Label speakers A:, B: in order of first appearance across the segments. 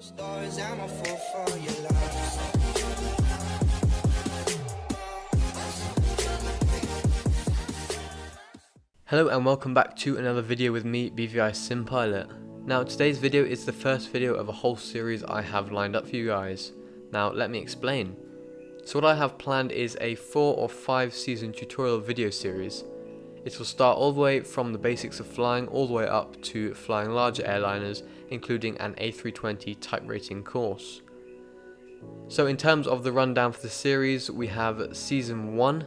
A: Stars, I'm a fool for your love.
B: Hello and welcome back to another video with me, BVI SimPilot. Now today's video is the first video of a whole series I have lined up for you guys. Now let me explain. So what I have planned is a 4 or 5 season tutorial video series. It will start all the way from the basics of flying all the way up to flying larger airliners, including an A320 type rating course. So in terms of the rundown for the series, we have season 1.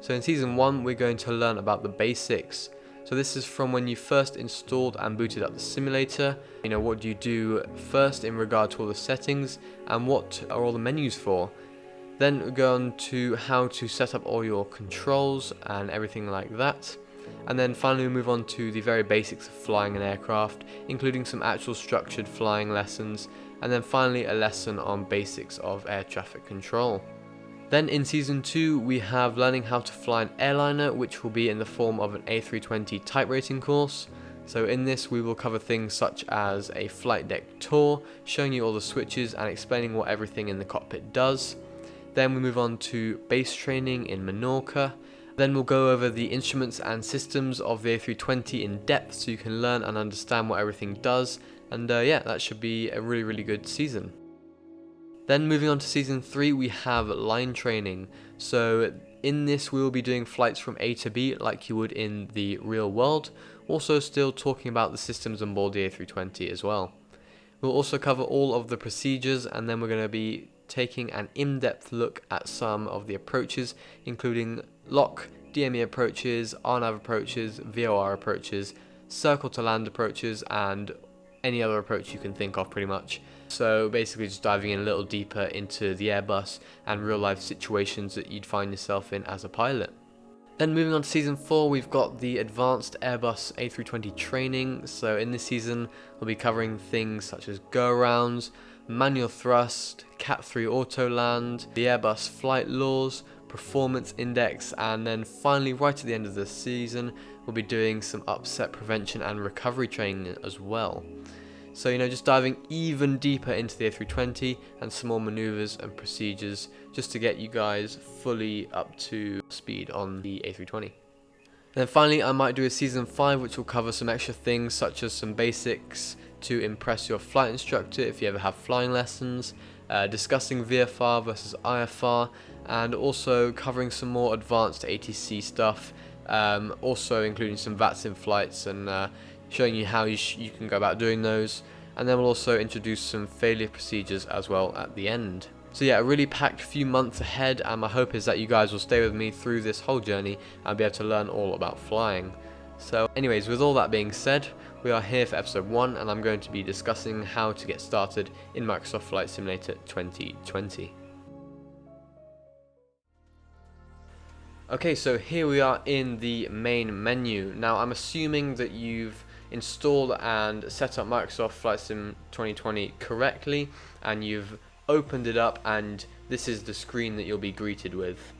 B: So in season 1 we're going to learn about the basics. So this is from when you first installed and booted up the simulator. What do you do first in regard to all the settings and what are all the menus for. Then we go on to how to set up all your controls and everything like that. And then finally we move on to the very basics of flying an aircraft, including some actual structured flying lessons, and then finally a lesson on basics of air traffic control. Then in season 2 we have learning how to fly an airliner, which will be in the form of an A320 type rating course. So in this we will cover things such as a flight deck tour, showing you all the switches and explaining what everything in the cockpit does. Then we move on to base training in Menorca. Then we'll go over the instruments and systems of the A320 in depth so you can learn and understand what everything does. And yeah, that should be a really good season. Then moving on to season 3 we have line training. So in this we will be doing flights from A to B like you would in the real world. Also still talking about the systems on board the A320 as well. We'll also cover all of the procedures, and then we're going to be taking an in-depth look at some of the approaches, including lock, DME approaches, RNAV approaches, VOR approaches, circle to land approaches, and any other approach you can think of pretty much. So basically just diving in a little deeper into the Airbus and real life situations that you'd find yourself in as a pilot. Then moving on to season 4, we've got the advanced Airbus A320 training. So in this season we'll be covering things such as go-arounds, manual thrust, Cat 3 auto land, the Airbus flight laws, performance index, and then finally right at the end of the season we'll be doing some upset prevention and recovery training as well. So just diving even deeper into the A320 and some more maneuvers and procedures just to get you guys fully up to speed on the A320. And then finally I might do a season 5 which will cover some extra things such as some basics to impress your flight instructor if you ever have flying lessons, discussing VFR versus IFR, and also covering some more advanced ATC stuff, also including some VATS in flights and showing you how you can go about doing those. And then we'll also introduce some failure procedures as well at the end. So yeah, a really packed few months ahead, and my hope is that you guys will stay with me through this whole journey and be able to learn all about flying. So anyways, with all that being said, we are here for episode 1 and I'm going to be discussing how to get started in Microsoft Flight Simulator 2020. Okay, so here we are in the main menu. Now I'm assuming that you've installed and set up Microsoft Flight Sim 2020 correctly, and you've opened it up and this is the screen that you'll be greeted with.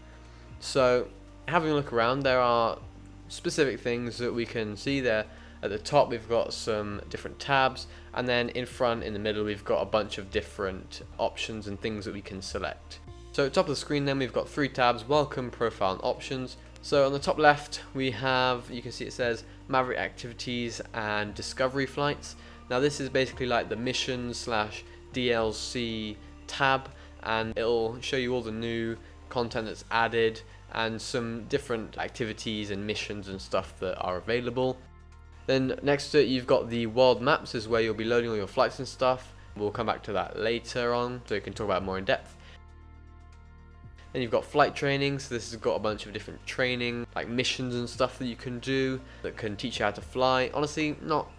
B: So having a look around, there are specific things that we can see there. At the top we've got some different tabs, and then in front in the middle we've got a bunch of different options and things that we can select. So at the top of the screen then we've got 3 tabs: welcome, profile, and options. So on the top left we have, you can see it says Maverick activities and discovery flights. Now this is basically like the missions / DLC tab, and it'll show you all the new content that's added and some different activities and missions and stuff that are available. Then next to it you've got the world maps, is where you'll be loading all your flights and stuff. We'll come back to that later on so you can talk about it more in depth. Then you've got flight training, so this has got a bunch of different training, like missions and stuff that you can do that can teach you how to fly. Honestly, not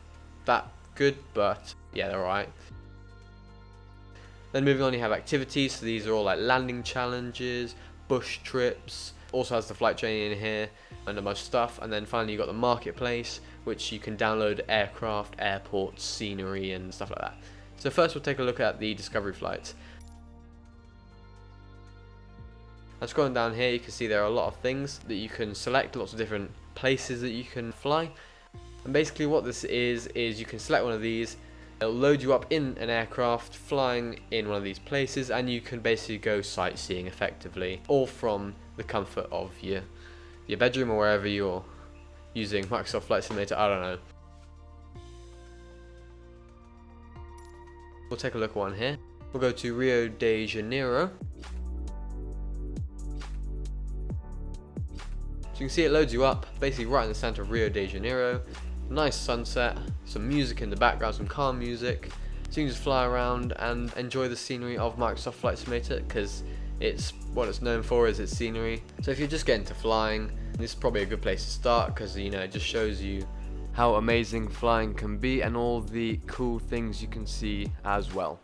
B: that good, but yeah, they're alright. Then moving on, you have activities, so these are all like landing challenges, bush trips, also has the flight training in here and a bunch of stuff. And then finally you've got the marketplace, which you can download aircraft, airports, scenery and stuff like that. So first we'll take a look at the discovery flights. And scrolling down here you can see there are a lot of things that you can select, lots of different places that you can fly. And basically what this is you can select one of these, It'll load you up in an aircraft flying in one of these places, and you can basically go sightseeing effectively, all from the comfort of your bedroom or wherever you're using Microsoft Flight Simulator. I don't know. We'll take a look at one here. We'll go to Rio de Janeiro. So you can see it loads you up basically right in the center of Rio de Janeiro. Nice sunset, some music in the background, some calm music. So you can just fly around and enjoy the scenery of Microsoft Flight Simulator, because it's what it's known for, is its scenery. So if you're just getting to flying, this is probably a good place to start, because it just shows you how amazing flying can be and all the cool things you can see as well.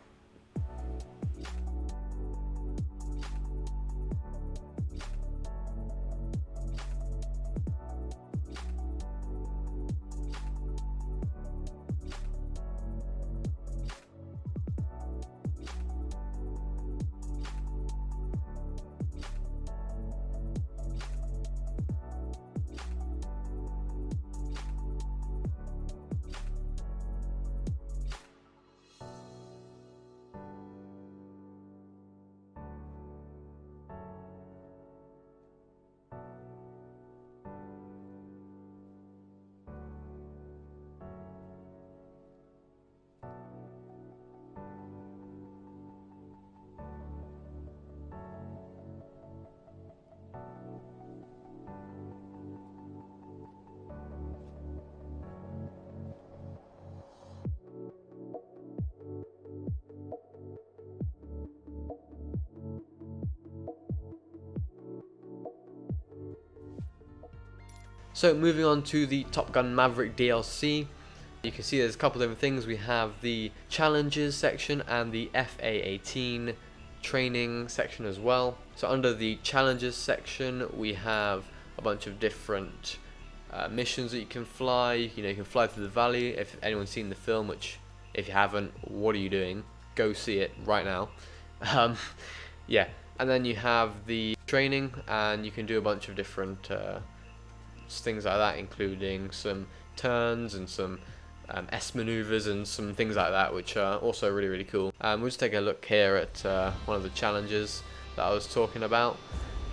B: So moving on to the Top Gun Maverick DLC, you can see there's a couple of different things. We have the challenges section and the FA-18 training section as well. So under the challenges section we have a bunch of different missions that you can fly. You can fly through the valley. If anyone's seen the film, which if you haven't, what are you doing? Go see it right now. Yeah, and then you have the training, and you can do a bunch of different things like that, including some turns and some S maneuvers and some things like that, which are also really, really cool. We'll just take a look here at one of the challenges that I was talking about.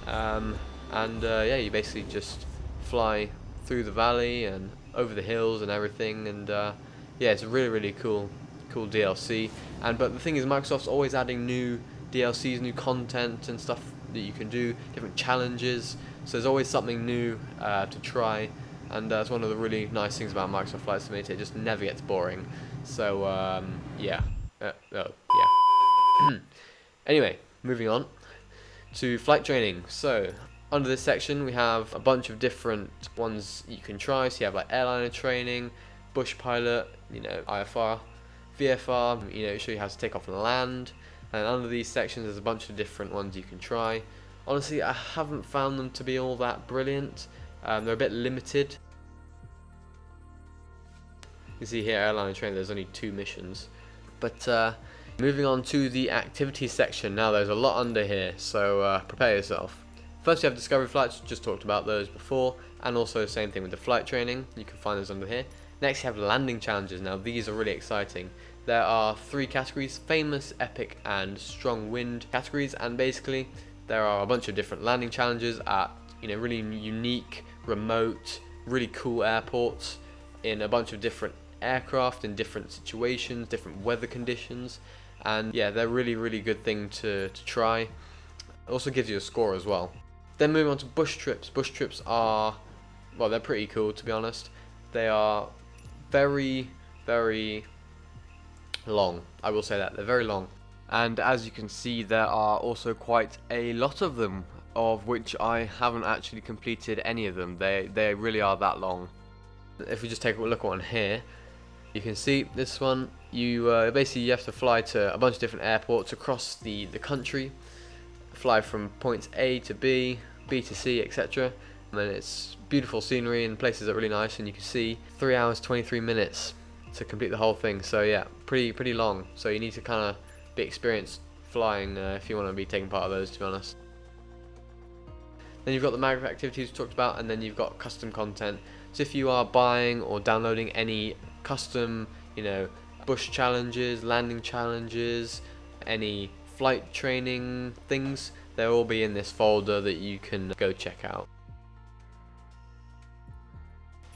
B: Yeah, you basically just fly through the valley and over the hills and everything, and yeah, it's a really, really cool DLC. But the thing is, Microsoft's always adding new DLCs, new content and stuff that you can do, different challenges. So there's always something new to try, and that's one of the really nice things about Microsoft Flight Simulator. It just never gets boring. So yeah. Anyway, moving on to flight training. So under this section we have a bunch of different ones you can try. So you have like airliner training, bush pilot, IFR, VFR, show you how to take off and land. And under these sections there's a bunch of different ones you can try. Honestly, I haven't found them to be all that brilliant. They're a bit limited. You can see here, airline training, there's only 2 missions. But moving on to the activities section, now there's a lot under here, so prepare yourself. First you have discovery flights, just talked about those before, and also same thing with the flight training, you can find those under here. Next you have landing challenges. Now these are really exciting. There are 3 categories: famous, epic and strong wind categories, and basically there are a bunch of different landing challenges at really unique, remote, really cool airports in a bunch of different aircraft in different situations, different weather conditions, and yeah, they're really, really good thing to try. It also gives you a score as well. Then moving on to bush trips. Bush trips are, well, they're pretty cool, to be honest. They are very, very long. I will say that they're very long. And as you can see, there are also quite a lot of them, of which I haven't actually completed any of them. They really are that long. If we just take a look at one here, you can see this one, you basically you have to fly to a bunch of different airports across the country, fly from points A to B, B to C, etc. And then it's beautiful scenery and places that are really nice, and you can see 3 hours 23 minutes to complete the whole thing. So yeah, pretty long. So you need to kind of be experienced flying if you want to be taking part of those, to be honest. Then you've got the Maverick activities we talked about, and then you've got custom content. So if you are buying or downloading any custom bush challenges, landing challenges, any flight training things, they'll all be in this folder that you can go check out.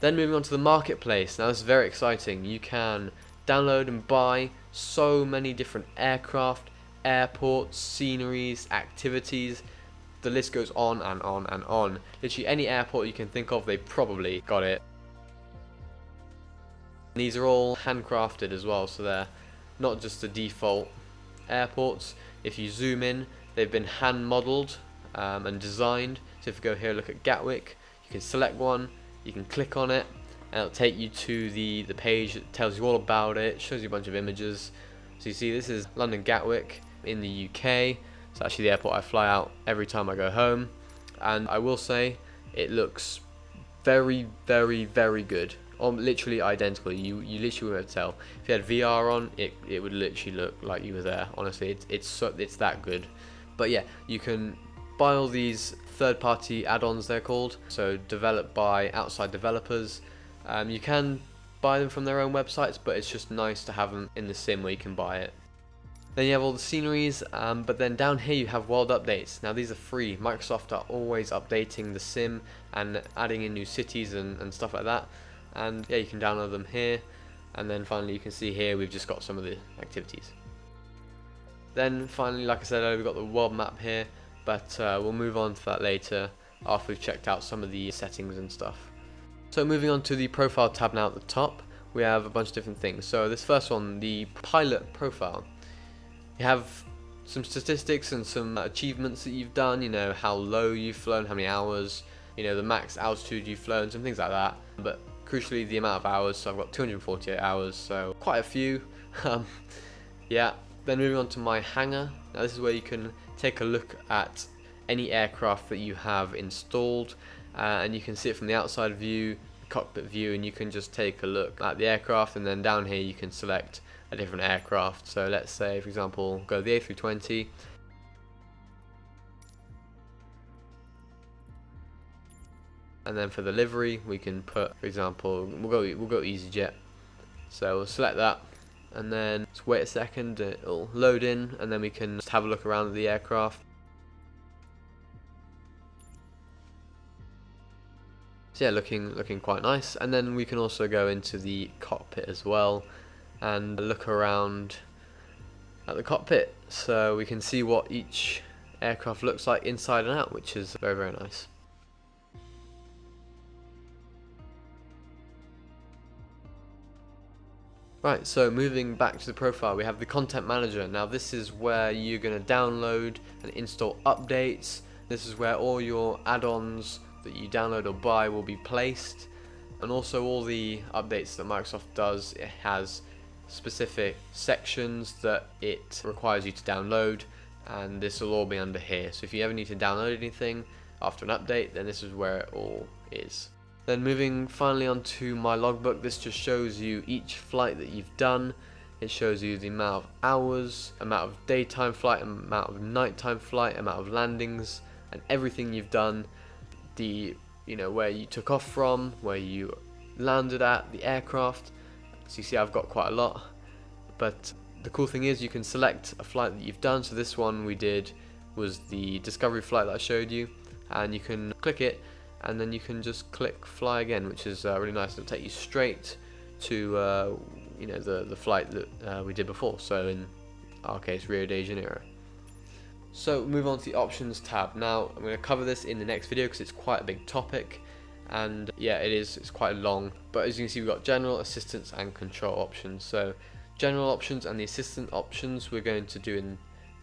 B: Then moving on to the marketplace. Now this is very exciting. You can download and buy so many different aircraft, airports, sceneries, activities. The list goes on and on and on. Literally any airport you can think of, they probably got it. These are all handcrafted as well, so they're not just the default airports. If you zoom in, they've been hand modeled and designed. So if you go here, look at Gatwick, you can select one, you can click on it, and it'll take you to the page that tells you all about it, shows you a bunch of images. So you see this is London Gatwick in the UK. It's actually the airport I fly out every time I go home, and I will say it looks very, very, very good. Literally identical. You literally wouldn't tell. If you had VR on, it would literally look like you were there. Honestly, it's that good. But yeah, you can buy all these third-party add-ons, they're called, so developed by outside developers. You can buy them from their own websites, but it's just nice to have them in the sim where you can buy it. Then you have all the sceneries, but then down here you have world updates. Now these are free. Microsoft are always updating the sim and adding in new cities and stuff like that. And yeah, you can download them here. And then finally you can see here we've just got some of the activities. Then finally, like I said earlier, we've got the world map here, but we'll move on to that later after we've checked out some of the settings and stuff. So moving on to the profile tab now at the top, we have a bunch of different things. So this first one, the pilot profile. You have some statistics and some achievements that you've done, you know, how low you've flown, how many hours, you know, the max altitude you've flown, some things like that. But crucially the amount of hours, so I've got 248 hours, so quite a few. Yeah, then moving on to my hangar. Now this is where you can take a look at any aircraft that you have installed, and you can see it from the outside view, the cockpit view, and you can just take a look at the aircraft, and then down here you can select a different aircraft. So let's say, for example, go the A320. And then for the livery, we can put, for example, we'll go EasyJet. So we'll select that, and then just wait a second, it'll load in, and then we can just have a look around the aircraft. So yeah, looking quite nice. And then we can also go into the cockpit as well and look around at the cockpit, so we can see what each aircraft looks like inside and out, which is very, very nice. Right, so moving back to the profile, we have the content manager. Now this is where you're going to download and install updates. This is where all your add-ons that you download or buy will be placed, and also all the updates that Microsoft does, it has specific sections that it requires you to download, and this will all be under here. So if you ever need to download anything after an update, then this is where it all is. Then moving finally onto my logbook, this just shows you each flight that you've done. It shows you the amount of hours, amount of daytime flight, amount of nighttime flight, amount of landings, and everything you've done. The, you know, where you took off from, where you landed at, the aircraft. So you see I've got quite a lot, but the cool thing is you can select a flight that you've done. So this one we did was the Discovery flight that I showed you, and you can click it, and then you can just click fly again, which is really nice. It'll take you straight to you know, the flight that we did before, so in our case Rio De Janeiro. So move on to the options tab. Now I'm going to cover this in the next video because it's quite a big topic, and yeah, it's quite long, but as you can see we've got general, assistance and control options. So general options and the assistant options we're going to do in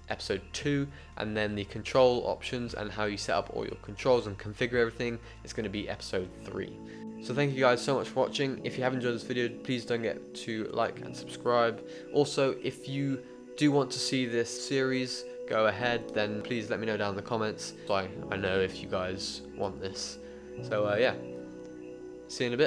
B: episode 2, and then the control options and how you set up all your controls and configure everything is going to be episode 3. So thank you guys so much for watching. If you have enjoyed this video, please don't forget to like and subscribe. Also, if you do want to see this series go ahead, then please let me know down in the comments so I know if you guys want this. So yeah, see you in a bit.